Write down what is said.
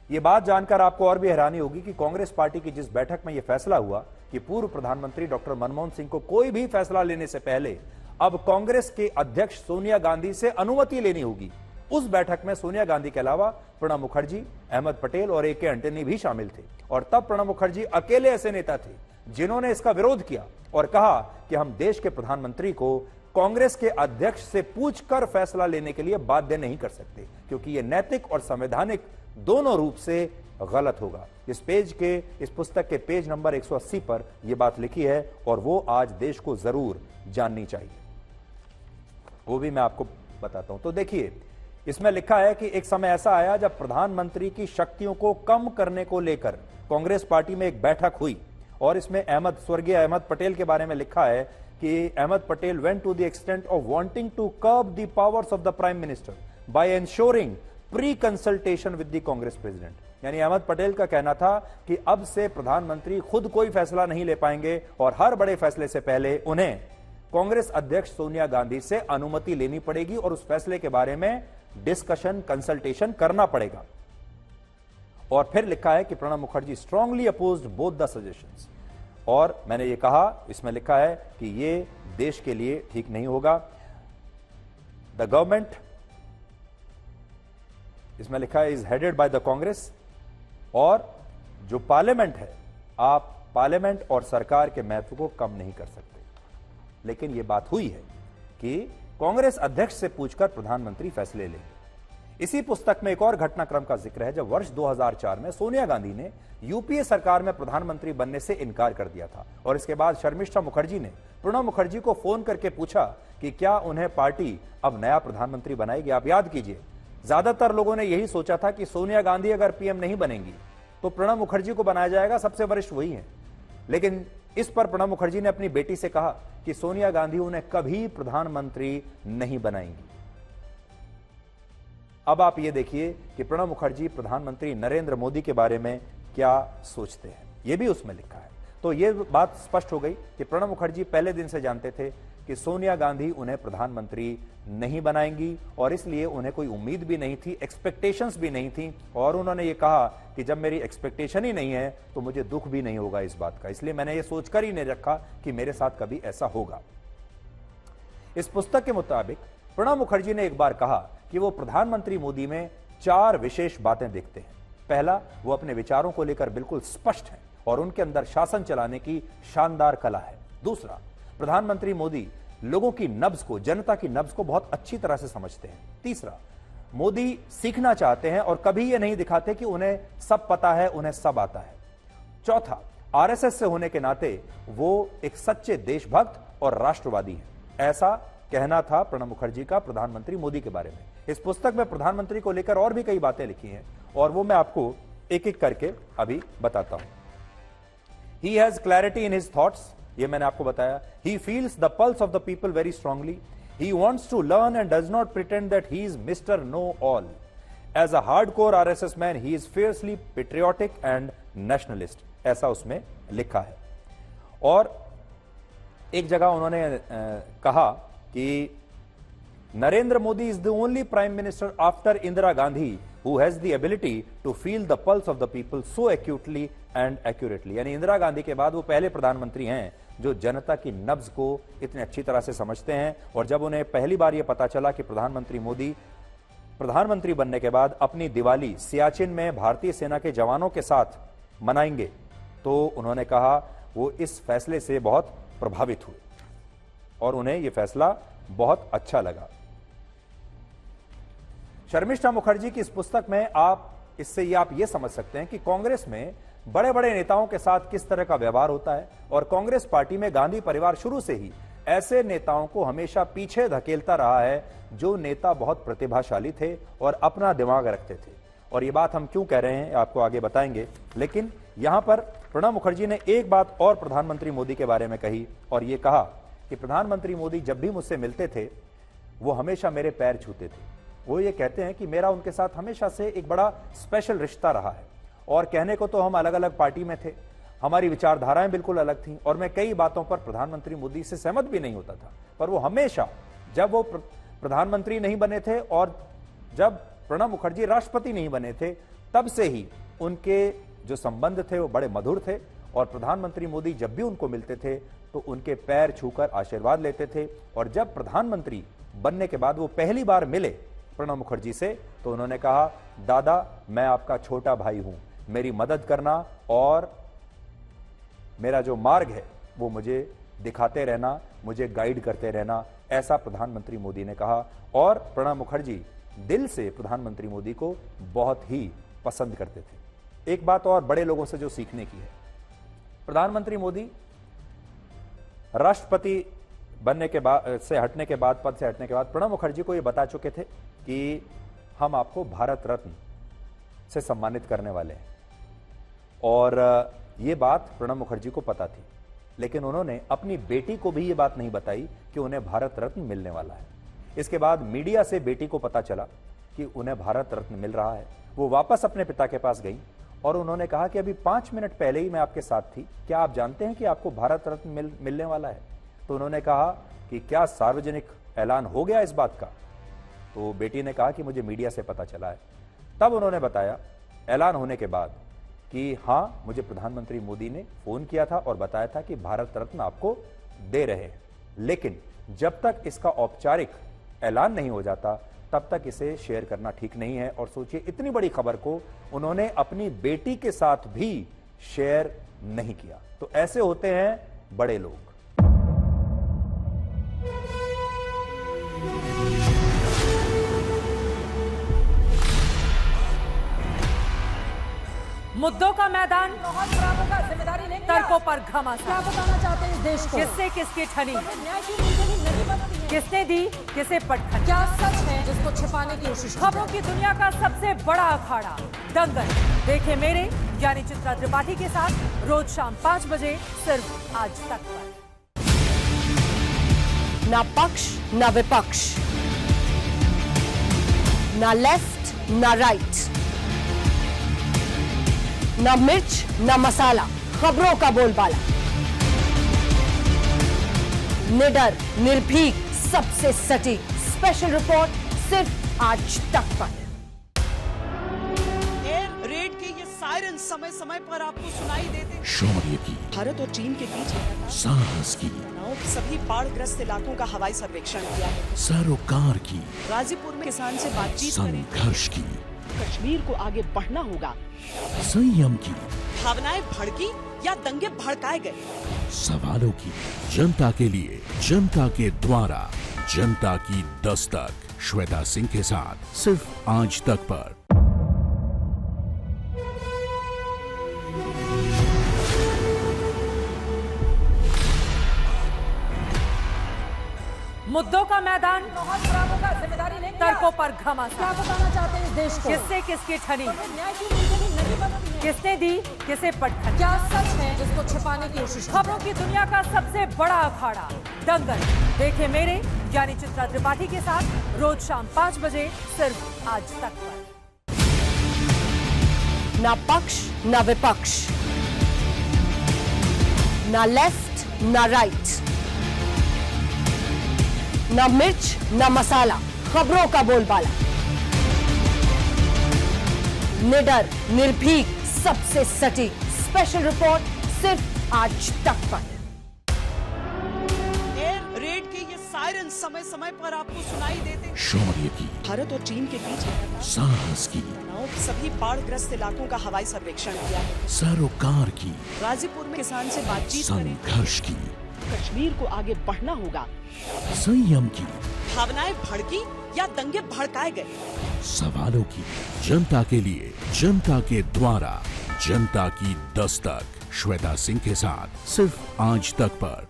ये बात जानकर आपको और भी हैरानी होगी कि कांग्रेस पार्टी की जिस बैठक में यह फैसला हुआ कि पूर्व प्रधानमंत्री डॉक्टर मनमोहन सिंह को कोई भी फैसला लेने से पहले अब कांग्रेस के अध्यक्ष सोनिया गांधी से अनुमति लेनी होगी, उस बैठक में सोनिया गांधी के अलावा प्रणब मुखर्जी, अहमद पटेल और ए.के. एंटनी भी शामिल थे। और तब प्रणब मुखर्जी अकेले ऐसे नेता थे जिन्होंने इसका विरोध किया और कहा कि हम देश के प्रधानमंत्री को कांग्रेस के अध्यक्ष से पूछकर फैसला लेने के लिए बाध्य नहीं कर सकते, क्योंकि यह नैतिक और संवैधानिक दोनों रूप से गलत होगा। इस पुस्तक के पेज नंबर 180 पर यह बात लिखी है और वो आज देश को जरूर जाननी चाहिए, वो भी मैं आपको बताता हूं। तो देखिए, इसमें लिखा है कि एक समय ऐसा आया जब प्रधानमंत्री की शक्तियों को कम करने को लेकर कांग्रेस पार्टी में एक बैठक हुई और इसमें स्वर्गीय अहमद पटेल के बारे में लिखा है कि Ahmed Patel went to the extent of wanting to curb the powers of the prime minister by ensuring pre consultation with the Congress president. यानी अहमद पटेल का कहना था कि अब से प्रधानमंत्री खुद कोई फैसला नहीं ले पाएंगे और हर बड़े फैसले से पहले उन्हें कांग्रेस अध्यक्ष सोनिया गांधी से अनुमति लेनी पड़ेगी और उस फैसले के बारे में डिस्कशन, कंसल्टेशन करना पड़ेगा। और फिर लिखा है कि Pranab Mukherjee strongly opposed both the suggestions. और मैंने ये कहा, इसमें लिखा है कि ये देश के लिए ठीक नहीं होगा। द गवर्नमेंट, इसमें लिखा है, is headed by the Congress, और जो पार्लियामेंट है, आप पार्लियामेंट और सरकार के महत्व को कम नहीं कर सकते। लेकिन यह बात हुई है कि कांग्रेस अध्यक्ष से पूछकर प्रधानमंत्री फैसले लेंगे। इसी पुस्तक में एक और घटनाक्रम का जिक्र है जब वर्ष 2004 में सोनिया गांधी ने यूपीए सरकार में प्रधानमंत्री बनने से इनकार कर दिया था और इसके बाद शर्मिष्ठा मुखर्जी ने प्रणब मुखर्जी को फोन करके पूछा कि क्या उन्हें पार्टी अब नया प्रधानमंत्री बनाएगी। आप याद कीजिए, ज्यादातर लोगों ने यही सोचा था कि सोनिया गांधी अगर पीएम नहीं बनेंगी तो प्रणब मुखर्जी को बनाया जाएगा, सबसे वरिष्ठ वही है। लेकिन इस पर प्रणब मुखर्जी ने अपनी बेटी से कहा कि सोनिया गांधी उन्हें कभी प्रधानमंत्री नहीं बनाएंगी। अब आप ये देखिए कि प्रणब मुखर्जी प्रधानमंत्री नरेंद्र मोदी के बारे में क्या सोचते हैं, यह भी उसमें लिखा है। तो यह बात स्पष्ट हो गई कि प्रणब मुखर्जी पहले दिन से जानते थे कि सोनिया गांधी उन्हें प्रधानमंत्री नहीं बनाएंगी और इसलिए उन्हें कोई उम्मीद भी नहीं थी, एक्सपेक्टेशंस भी नहीं थी। और उन्होंने ये कहा कि जब मेरी एक्सपेक्टेशन ही नहीं है तो मुझे दुख भी नहीं होगा इस बात का, इसलिए मैंने ये सोचकर ही नहीं रखा कि मेरे साथ कभी ऐसा होगा। इस पुस्तक के मुताबिक प्रणब मुखर्जी ने एक बार कहा कि वो प्रधानमंत्री मोदी में 4 विशेष बातें देखते हैं। पहला, वो अपने विचारों को लेकर बिल्कुल स्पष्ट हैं और उनके अंदर शासन चलाने की शानदार कला है। दूसरा, प्रधानमंत्री मोदी लोगों की नब्ज को, जनता की नब्ज को बहुत अच्छी तरह से समझते हैं। तीसरा, मोदी सीखना चाहते हैं और कभी ये नहीं दिखाते कि उन्हें सब पता है, उन्हें सब आता है। चौथा, आरएसएस से होने के नाते वो एक सच्चे देशभक्त और राष्ट्रवादी हैं। ऐसा कहना था प्रणब मुखर्जी का प्रधानमंत्री मोदी के बारे में। इस पुस्तक में प्रधानमंत्री को लेकर और भी कई बातें लिखी हैं और वो मैं आपको एक एक करके अभी बताता हूं। He has clarity in his thoughts, ये मैंने आपको बताया। He feels the pulse of the people very strongly. He wants to learn and does not pretend that he is Mr. Know-all. As a hardcore RSS man, he is fiercely patriotic and nationalist. ऐसा उसमें लिखा है। और एक जगह उन्होंने कहा कि Narendra Modi is the only prime minister after Indira Gandhi who has the ability to feel the pulse of the people so acutely and accurately. यानी इंदिरा गांधी के बाद वो पहले प्रधानमंत्री हैं जो जनता की नब्ज को इतने अच्छी तरह से समझते हैं। और जब उन्हें पहली बार ये पता चला कि प्रधानमंत्री मोदी प्रधानमंत्री बनने के बाद अपनी दिवाली सियाचिन में भारतीय सेना के जवानों के साथ मनाएंगे, तो उन्होंने कहा वो इस फैसले से बहुत प्रभावित हुए और उन्हें यह फैसला बहुत अच्छा लगा। शर्मिष्ठा मुखर्जी की इस पुस्तक में आप ये समझ सकते हैं कि कांग्रेस में बड़े बड़े नेताओं के साथ किस तरह का व्यवहार होता है और कांग्रेस पार्टी में गांधी परिवार शुरू से ही ऐसे नेताओं को हमेशा पीछे धकेलता रहा है जो नेता बहुत प्रतिभाशाली थे और अपना दिमाग रखते थे। और ये बात हम क्यों कह रहे हैं आपको आगे बताएंगे, लेकिन यहां पर प्रणब मुखर्जी ने एक बात और प्रधानमंत्री मोदी के बारे में कही और यह कहा कि प्रधानमंत्री मोदी जब भी मुझसे मिलते थे वो हमेशा मेरे पैर छूते थे। वो ये कहते हैं कि मेरा उनके साथ हमेशा से एक बड़ा स्पेशल रिश्ता रहा है और कहने को तो हम अलग अलग पार्टी में थे, हमारी विचारधाराएं बिल्कुल अलग थीं और मैं कई बातों पर प्रधानमंत्री मोदी से सहमत भी नहीं होता था, पर वो हमेशा जब वो प्रधानमंत्री नहीं बने थे और जब प्रणब मुखर्जी राष्ट्रपति नहीं बने थे तब से ही उनके जो संबंध थे वो बड़े मधुर थे और प्रधानमंत्री मोदी जब भी उनको मिलते थे तो उनके पैर छूकर आशीर्वाद लेते थे। और जब प्रधानमंत्री बनने के बाद वो पहली बार मिले प्रणब मुखर्जी से तो उन्होंने कहा, दादा मैं आपका छोटा भाई हूं, मेरी मदद करना और मेरा जो मार्ग है वो मुझे दिखाते रहना, मुझे गाइड करते रहना, ऐसा प्रधानमंत्री मोदी ने कहा। और प्रणब मुखर्जी दिल से प्रधानमंत्री मोदी को बहुत ही पसंद करते थे। एक बात और बड़े लोगों से जो सीखने की है, प्रधानमंत्री मोदी राष्ट्रपति बनने के बाद पद से हटने के बाद प्रणब मुखर्जी को यह बता चुके थे कि हम आपको भारत रत्न से सम्मानित करने वाले हैं। और यह बात प्रणब मुखर्जी को पता थी, लेकिन उन्होंने अपनी बेटी को भी यह बात नहीं बताई कि उन्हें भारत रत्न मिलने वाला है। इसके बाद मीडिया से बेटी को पता चला कि उन्हें भारत रत्न मिल रहा है। वो वापस अपने पिता के पास गई और उन्होंने कहा कि अभी 5 मिनट पहले ही मैं आपके साथ थी, क्या आप जानते हैं कि आपको भारत रत्न मिलने वाला है? तो उन्होंने कहा कि क्या सार्वजनिक ऐलान हो गया इस बात का? तो बेटी ने कहा कि मुझे मीडिया से पता चला है। तब उन्होंने बताया ऐलान होने के बाद कि हां, मुझे प्रधानमंत्री मोदी ने फोन किया था और बताया था कि भारत रत्न आपको दे रहे हैं, लेकिन जब तक इसका औपचारिक ऐलान नहीं हो जाता तब तक इसे शेयर करना ठीक नहीं है। और सोचिए, इतनी बड़ी खबर को उन्होंने अपनी बेटी के साथ भी शेयर नहीं किया। तो ऐसे होते हैं बड़े लोग। मुद्दों का मैदान, बहुत खराब होगा, जिम्मेदारी लेंगे तर्कों पर घमासान। क्या बताना चाहते हैं इस देश को? किससे किसकी ठनी, न्याय की नीति नहीं बनती है। किसने दी किसे पटखनी। क्या सच है जिसको छिपाने की कोशिश? खबरों की दुनिया का सबसे बड़ा अखाड़ा दंगल देखे मेरे यानी चित्रा त्रिपाठी के साथ रोज शाम 5 बजे सिर्फ आज तक पर। ना पक्ष ना विपक्ष, ना लेफ्ट ना राइट, ना मिर्च ना मसाला, खबरों का बोलबाला, निडर निर्भीक सबसे सटीक स्पेशल रिपोर्ट सिर्फ आज तक पर। एयर रेड के ये सायरन समय समय पर आपको सुनाई देते। शौर्य की, भारत और चीन के बीच साहस की, सभी बाढ़ग्रस्त इलाकों का हवाई सर्वेक्षण किया है। सरोकार की, गाजीपुर में किसान से बातचीत करें। संघर्ष की, कश्मीर को आगे बढ़ना होगा। संयम की, भावनाएं भड़की या दंगे भड़काए गए। सवालों की, जनता के लिए, जनता के द्वारा, जनता की दस्तक। श्वेता सिंह के साथ सिर्फ आज तक पर। मुद्दों का मैदान, बहुत खराब होगा, जिम्मेदारी लेंगे तर्कों पर घमासान। क्या बताना चाहते हैं इस देश को? किससे किसकी ठनी, न्याय की नीति नहीं बनती है। किसने दी किसे पटखनी। क्या सच है जिसको छिपाने की कोशिश? खबरों की दुनिया का सबसे बड़ा अखाड़ा दंगल देखे मेरे यानी चित्रा त्रिपाठी के साथ रोज शाम 5 बजे सिर्फ आज तक पर। ना पक्ष ना विपक्ष, ना लेफ्ट ना राइट, ना मिर्च ना मसाला, खबरों का बोलबाला, निडर निर्भीक सबसे सटीक स्पेशल रिपोर्ट सिर्फ आज तक पर। एयर रेड के ये सायरन समय समय पर आपको सुनाई देते। शौर्य की, भारत और चीन के बीच साहस की, सभी बाढ़ग्रस्त इलाकों का हवाई सर्वेक्षण किया है। सरोकार की, गाजीपुर में किसान से बातचीत करें। संघर्ष की, कश्मीर को आगे बढ़ना होगा। संयम की, भावनाएं भड़की या दंगे भड़काए गए। सवालों की, जनता के लिए, जनता के द्वारा, जनता की दस्तक। श्वेता सिंह के साथ सिर्फ आज तक पर।